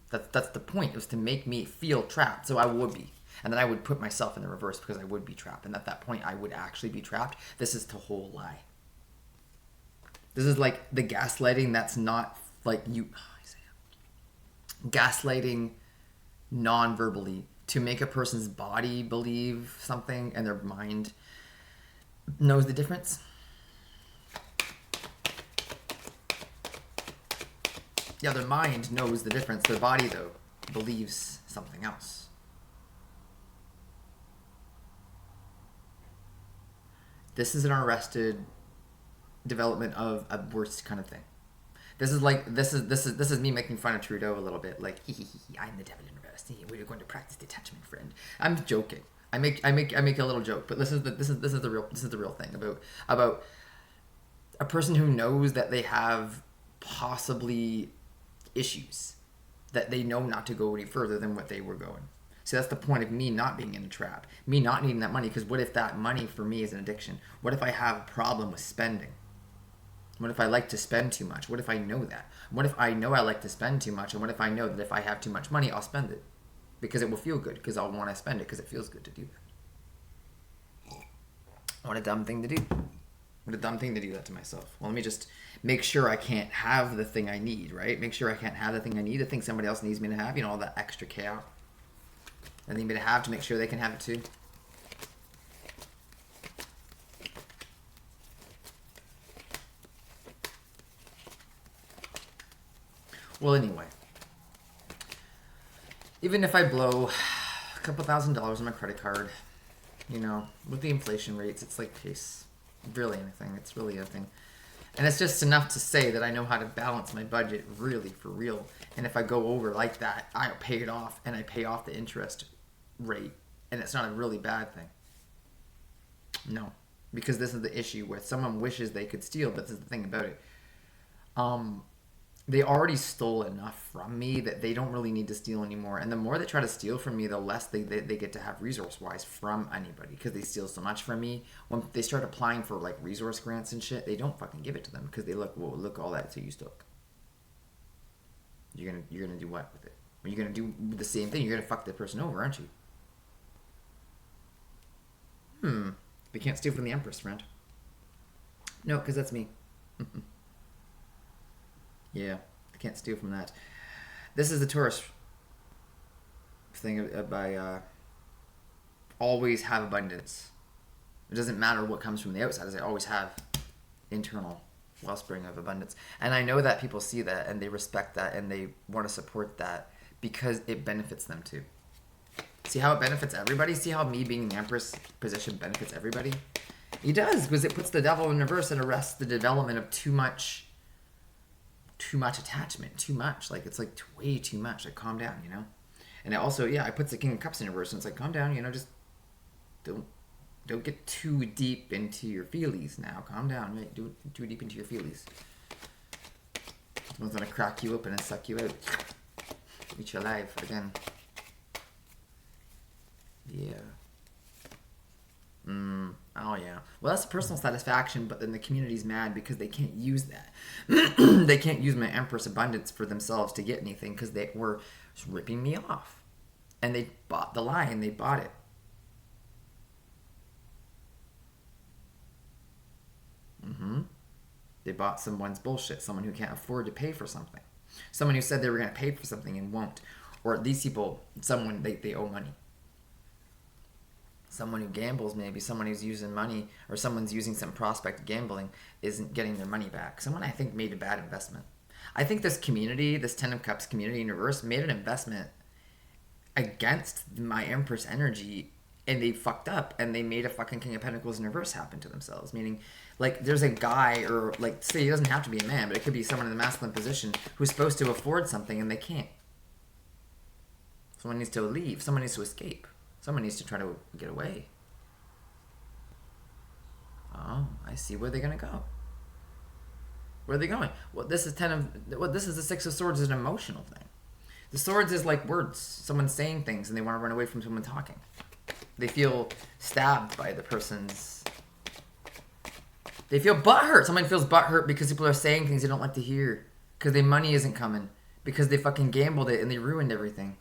That's the point. It was to make me feel trapped, so I would be. And then I would put myself in the reverse because I would be trapped. And at that point, I would actually be trapped. This is the whole lie. This is like the gaslighting that's not like you... Gaslighting non-verbally to make a person's body believe something and their mind knows the difference. Yeah, their mind knows the difference. Their body, though, believes something else. This is an arrested development of a worse kind of thing. This is like this is me making fun of Trudeau a little bit. Like I'm the devil in reverse. We're going to practice detachment, friend. I'm joking. I make a little joke, but this is the real thing about a person who knows that they have possibly issues that they know not to go any further than what they were going. So that's the point of me not being in a trap. Me not needing that money, because what if that money for me is an addiction? What if I have a problem with spending? What if I like to spend too much? What if I know that? What if I know I like to spend too much? And what if I know that if I have too much money, I'll spend it? Because it will feel good, because I'll want to spend it, because it feels good to do that. What a dumb thing to do. What a dumb thing to do that to myself. Well, let me just make sure I can't have the thing I need, right? Make sure I can't have the thing I need, the thing somebody else needs me to have, all that extra chaos. I need me to have to make sure they can have it too. Well, anyway. Even if I blow a couple $1,000s on my credit card, with the inflation rates, it's like, it's really anything. It's really anything. And it's just enough to say that I know how to balance my budget really for real. And if I go over like that, I'll pay it off, and I pay off the interest rate, and it's not a really bad thing. No, because this is the issue where someone wishes they could steal, but this is the thing about it. They already stole enough from me that they don't really need to steal anymore. And the more they try to steal from me, the less they get to have resource-wise from anybody, because they steal so much from me. When they start applying for like resource grants and shit, they don't fucking give it to them because they look all that you took. You're gonna do what with it? You're gonna do the same thing. You're gonna fuck that person over, aren't you? We can't steal from the Empress, friend. No, because that's me. Yeah, I can't steal from that. This is the Taurus thing by always have abundance. It doesn't matter what comes from the outside, as I always have internal wellspring of abundance. And I know that people see that and they respect that and they want to support that because it benefits them too. See how it benefits everybody? See how me being in the Empress position benefits everybody? He does, because it puts the devil in reverse and arrests the development of too much attachment, too much. Like, it's like way too much. Like, calm down, you know? And it also, yeah, it puts the King of Cups in reverse, and it's like, calm down, you know, just don't get too deep into your feelies now. Calm down, right? Do too deep into your feelies. Someone's gonna crack you open and suck you out. Eat you alive again. Yeah. Oh yeah. Well, that's personal satisfaction, but then the community's mad because they can't use that. They can't use my Empress Abundance for themselves to get anything because they were just ripping me off. And they bought the lie and they bought it. They bought someone's bullshit. Someone who can't afford to pay for something. Someone who said they were going to pay for something and won't. Or these people, someone, they owe money. Someone who gambles, maybe someone who's using money, or someone's using some prospect gambling, isn't getting their money back. Someone I think made a bad investment. I think this community, this Ten of Cups community in reverse, made an investment against my Empress energy, and they fucked up, and they made a fucking King of Pentacles in reverse happen to themselves. Meaning, like, there's a guy, or like, say he doesn't have to be a man, but it could be someone in the masculine position who's supposed to afford something and they can't. Someone needs to leave. Someone needs to escape. Someone needs to try to get away. Oh, I see where they're gonna go. Where are they going? Well, this is the Six of Swords is an emotional thing. The Swords is like words. Someone's saying things and they want to run away from someone talking. They feel stabbed by the person's. They feel butthurt. Someone feels butthurt because people are saying things they don't like to hear. Because their money isn't coming. Because they fucking gambled it and they ruined everything.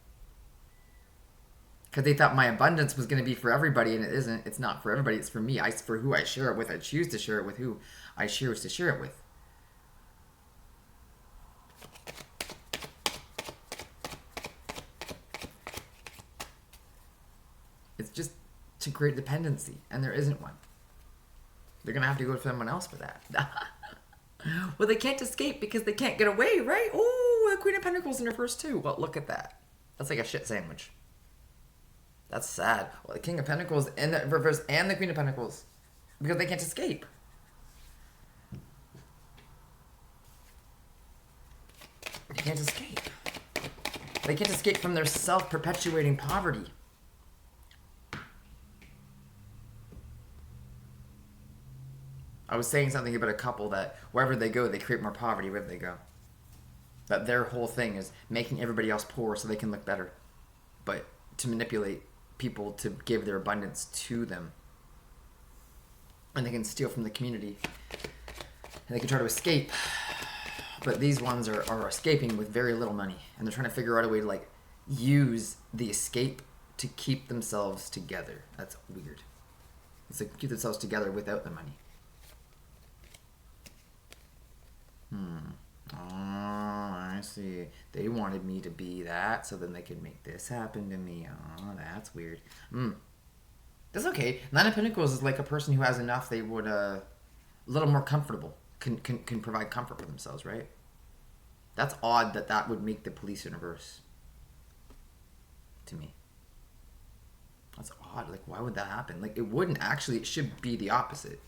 Because they thought my abundance was going to be for everybody, and it isn't. It's not for everybody. It's for me. It's for who I share it with. I choose to share it with who I choose to share it with. It's just to create dependency, and there isn't one. They're going to have to go to someone else for that. Well, they can't escape because they can't get away, right? Oh, the Queen of Pentacles in reverse too. Well, look at that. That's like a shit sandwich. That's sad. Well, the King of Pentacles in the reverse and the Queen of Pentacles. Because they can't escape. They can't escape. They can't escape from their self-perpetuating poverty. I was saying something about a couple that wherever they go, they create more poverty wherever they go. That their whole thing is making everybody else poor so they can look better. But to manipulate people to give their abundance to them. And they can steal from the community. And they can try to escape. But these ones are escaping with very little money. And they're trying to figure out a way to like use the escape to keep themselves together. That's weird. It's like keep themselves together without the money. Oh, I see. They wanted me to be that, so then they could make this happen to me. Oh, that's weird. That's okay. Nine of Pentacles is like a person who has enough. They would a little more comfortable. Can provide comfort for themselves, right? That's odd that would make the police in reverse. To me. That's odd. Like, why would that happen? Like, it wouldn't actually. It should be the opposite.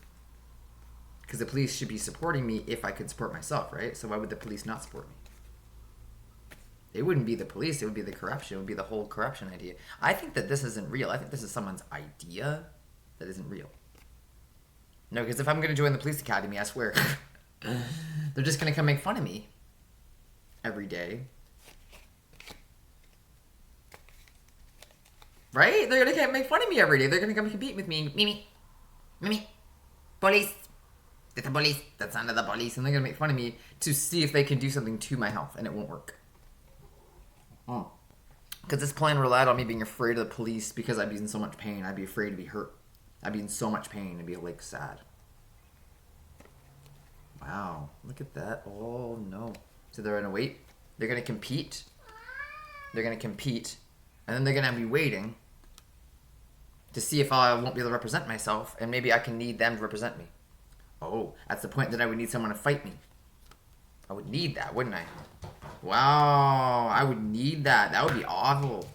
Because the police should be supporting me if I could support myself, right? So why would the police not support me? It wouldn't be the police. It would be the corruption. It would be the whole corruption idea. I think that this isn't real. I think this is someone's idea that isn't real. No, because if I'm going to join the police academy, I swear, they're just going to come make fun of me every day. Right? They're going to come make fun of me every day. They're going to come compete with me. Mimi. Police. It's the police. That's under the police. And they're going to make fun of me to see if they can do something to my health. And it won't work. Because this plan relied on me being afraid of the police because I'd be in so much pain. I'd be afraid to be hurt. I'd be in so much pain and be like sad. Wow. Look at that. Oh no. So they're going to wait. They're going to compete. They're going to compete. And then they're going to be waiting to see if I won't be able to represent myself. And maybe I can need them to represent me. Oh, that's the point that I would need someone to fight me. I would need that, wouldn't I? Wow, I would need that. That would be awful.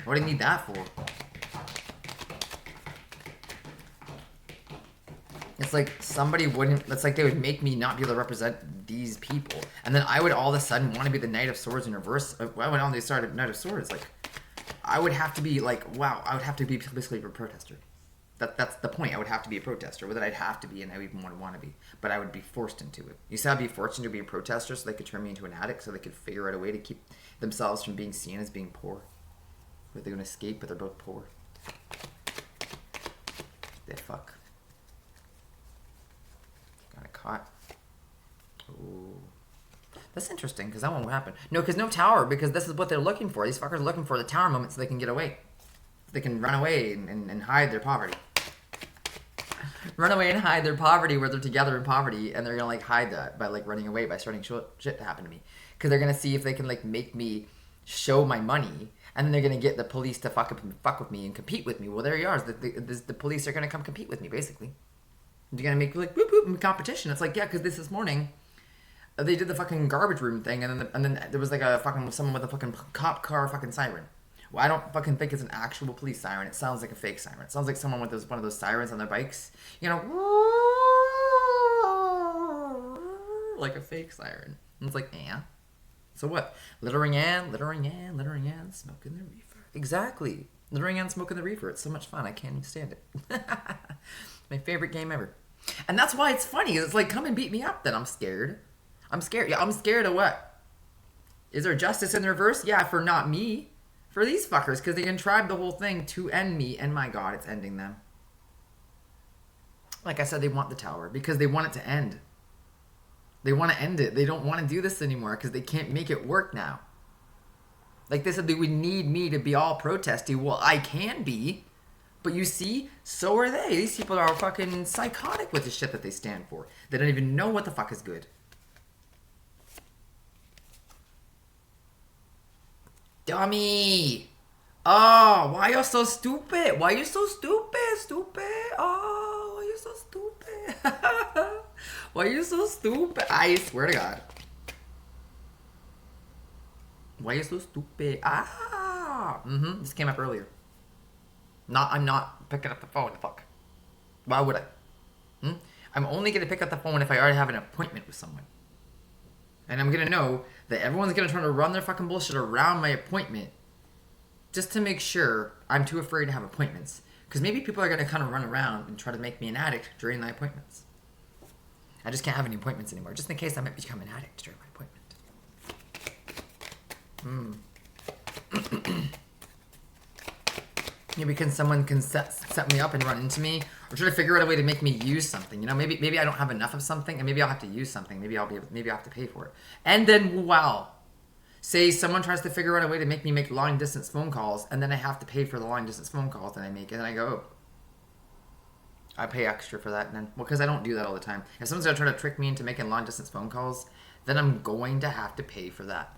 What do I need that for? It's like somebody wouldn't. It's like they would make me not be able to represent these people, and then I would all of a sudden want to be the Knight of Swords in reverse. Why would they start Knight of Swords? Like, I would have to be like, wow, I would have to be basically a protester. That's the point. I would have to be a protester. Whether I'd have to be, and I even would want to be, but I would be forced into it. You see, I'd be forced into being a protester, so they could turn me into an addict, so they could figure out a way to keep themselves from being seen as being poor. Or they're gonna escape, but they're both poor. They fuck. Got a caught. Ooh. That's interesting, because that won't happen. No, because no tower, because this is what they're looking for. These fuckers are looking for the tower moment so they can get away. They can run away and hide their poverty. Run away and hide their poverty where they're together in poverty, and they're gonna like hide that by like running away, by starting shit to happen to me. Because they're gonna see if they can like make me show my money, and then they're gonna get the police to fuck with me and compete with me. Well, there you are. The police are gonna come compete with me, basically. You're gonna make like whoop whoop in competition. It's like, yeah, because this morning they did the fucking garbage room thing, and then there was like a fucking someone with a fucking cop car fucking siren. Well, I don't fucking think it's an actual police siren. It sounds like a fake siren. It sounds like someone with one of those sirens on their bikes. You know, like a fake siren. And it's like, yeah. So what? Littering and smoking the reefer. Exactly. Littering and smoking the reefer. It's so much fun. I can't even stand it. My favorite game ever. And that's why it's funny. It's like, come and beat me up then. I'm scared. I'm scared. Yeah, I'm scared of what? Is there justice in the reverse? Yeah, for not me. For these fuckers, because they contrived the whole thing to end me, and my god, it's ending them. Like I said, they want the tower, because they want it to end. They want to end it. They don't want to do this anymore, because they can't make it work now. Like they said, they would need me to be all protesty. Well, I can be, but you see, so are they. These people are fucking psychotic with the shit that they stand for. They don't even know what the fuck is good. Dummy! Oh, why you so stupid? Why you so stupid? Stupid? Oh, why you so stupid? Why you so stupid? I swear to God. Why you so stupid? Ah! This came up earlier. I'm not picking up the phone. Fuck. Why would I? I'm only gonna pick up the phone if I already have an appointment with someone. And I'm gonna know that everyone's gonna try to run their fucking bullshit around my appointment just to make sure I'm too afraid to have appointments. Because maybe people are gonna kind of run around and try to make me an addict during my appointments. I just can't have any appointments anymore, just in case I might become an addict during my appointment. Maybe someone can set me up and run into me, or try to figure out a way to make me use something. You know, maybe I don't have enough of something, and maybe I'll have to use something. Maybe I'll have to pay for it. And then, wow, say someone tries to figure out a way to make me make long distance phone calls, and then I have to pay for the long distance phone calls that I make, and then I go, oh, I pay extra for that, and then because I don't do that all the time. If someone's gonna try to trick me into making long distance phone calls, then I'm going to have to pay for that,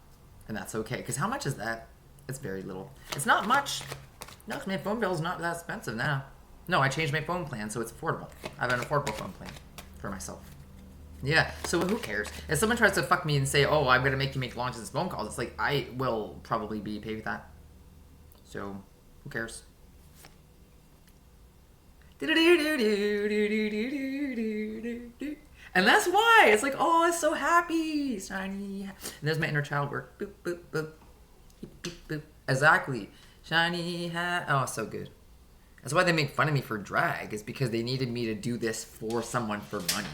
and that's okay. Because how much is that? It's very little. It's not much. No, because my phone bill is not that expensive now. No, I changed my phone plan, so it's affordable. I have an affordable phone plan for myself. Yeah, so who cares? If someone tries to fuck me and say, oh, I'm going to make you make long distance phone calls, it's like, I will probably be paid with that. So, who cares? And that's why. It's like, oh, I'm so happy. Shiny. And there's my inner child work. Boop, boop, boop. Boop, boop. Exactly. Shiny hat. Oh, so good. That's why they make fun of me for drag, is because they needed me to do this for someone for money.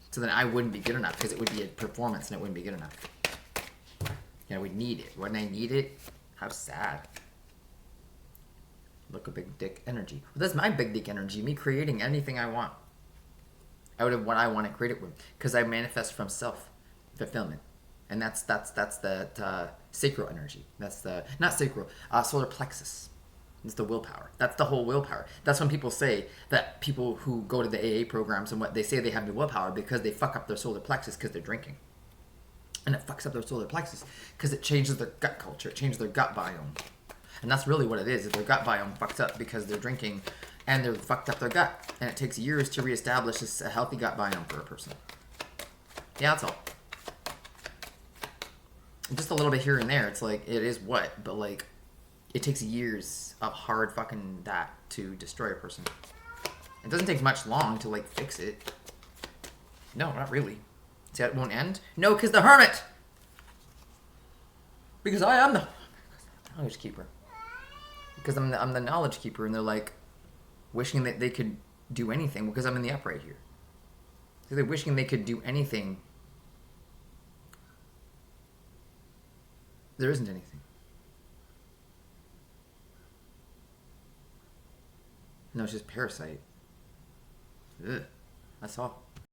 So then I wouldn't be good enough, because it would be a performance and it wouldn't be good enough. Yeah, I would need it. Wouldn't I need it? How sad. Look, a big dick energy. Well, that's my big dick energy. Me creating anything I want out of what I want to create it with, because I manifest from self-fulfillment. And that's the sacral energy. That's the, not sacral, solar plexus. It's the willpower. That's the whole willpower. That's when people say that people who go to the AA programs and what they say they have no willpower because they fuck up their solar plexus because they're drinking. And it fucks up their solar plexus because it changes their gut culture. It changes their gut biome. And that's really what it is their gut biome fucks up because they're drinking and they're fucked up their gut. And it takes years to reestablish a healthy gut biome for a person. Yeah, that's all. Just a little bit here and there. It's like, it is what? But like, it takes years of hard fucking that to destroy a person. It doesn't take much long to like fix it. No, not really. See how it won't end? No, because the hermit! Because I am the knowledge keeper. Because I'm the knowledge keeper, and they're like wishing that they could do anything because I'm in the upright here. So they're wishing they could do anything. There isn't anything. No, it's just parasite. Ugh. That's all.